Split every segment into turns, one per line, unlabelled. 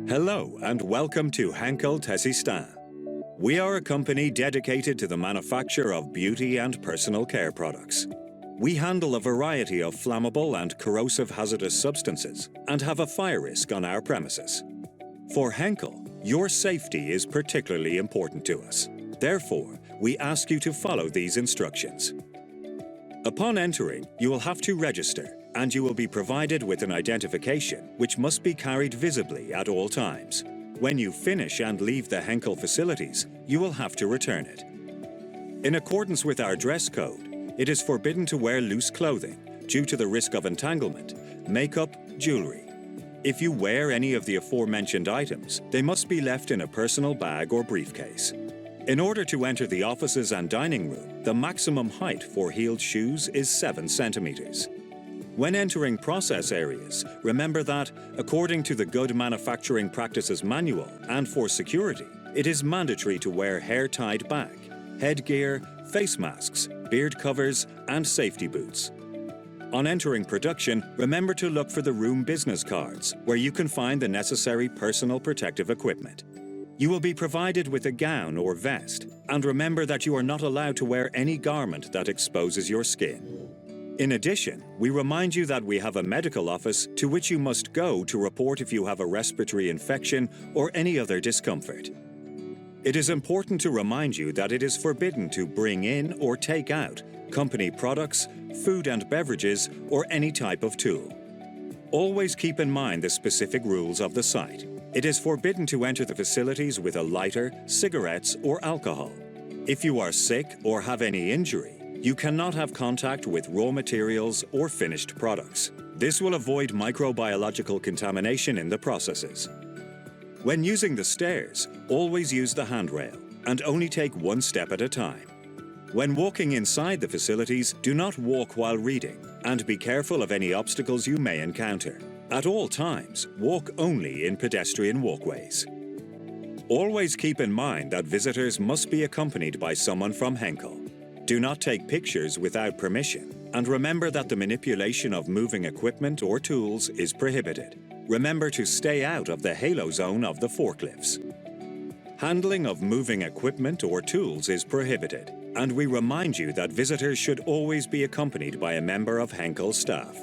Hello and welcome to Henkel Tesistan. We are a company dedicated to the manufacture of beauty and personal care products. We handle a variety of flammable and corrosive hazardous substances and have a fire risk on our premises. For Henkel, your safety is particularly important to us. Therefore, we ask you to follow these instructions. Upon entering, you will have to register, and you will be provided with an identification which must be carried visibly at all times. When you finish and leave the Henkel facilities, you will have to return it. In accordance with our dress code, it is forbidden to wear loose clothing due to the risk of entanglement, makeup, jewelry. If you wear any of the aforementioned items, they must be left in a personal bag or briefcase. In order to enter the offices and dining room, the maximum height for heeled shoes is 7 centimeters. When entering process areas, remember that, according to the Good Manufacturing Practices Manual and for security, it is mandatory to wear hair tied back, headgear, face masks, beard covers, and safety boots. On entering production, remember to look for the room business cards, where you can find the necessary personal protective equipment. You will be provided with a gown or vest, and remember that you are not allowed to wear any garment that exposes your skin. In addition, we remind you that we have a medical office to which you must go to report if you have a respiratory infection or any other discomfort. It is important to remind you that it is forbidden to bring in or take out company products, food and beverages, or any type of tool. Always keep in mind the specific rules of the site. It is forbidden to enter the facilities with a lighter, cigarettes, or alcohol. If you are sick or have any injury, you cannot have contact with raw materials or finished products. This will avoid microbiological contamination in the processes. When using the stairs, always use the handrail and only take one step at a time. When walking inside the facilities, do not walk while reading and be careful of any obstacles you may encounter. At all times, walk only in pedestrian walkways. Always keep in mind that visitors must be accompanied by someone from Henkel. Do not take pictures without permission, and remember that the manipulation of moving equipment or tools is prohibited. Remember to stay out of the halo zone of the forklifts. Handling of moving equipment or tools is prohibited, and we remind you that visitors should always be accompanied by a member of Henkel staff.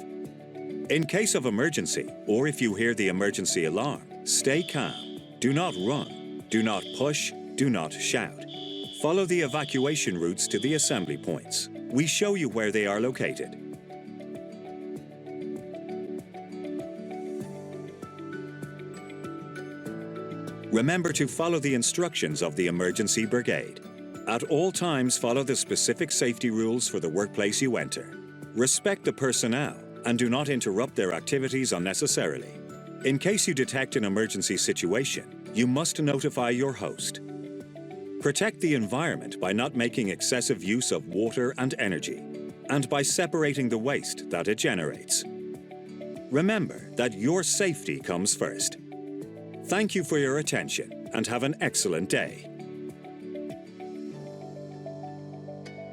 In case of emergency, or if you hear the emergency alarm, stay calm. Do not run. Do not push. Do not shout. Follow the evacuation routes to the assembly points. We show you where they are located. Remember to follow the instructions of the emergency brigade. At all times, follow the specific safety rules for the workplace you enter. Respect the personnel and do not interrupt their activities unnecessarily. In case you detect an emergency situation, you must notify your host. Protect the environment by not making excessive use of water and energy, and by separating the waste that it generates. Remember that your safety comes first. Thank you for your attention and have an excellent day.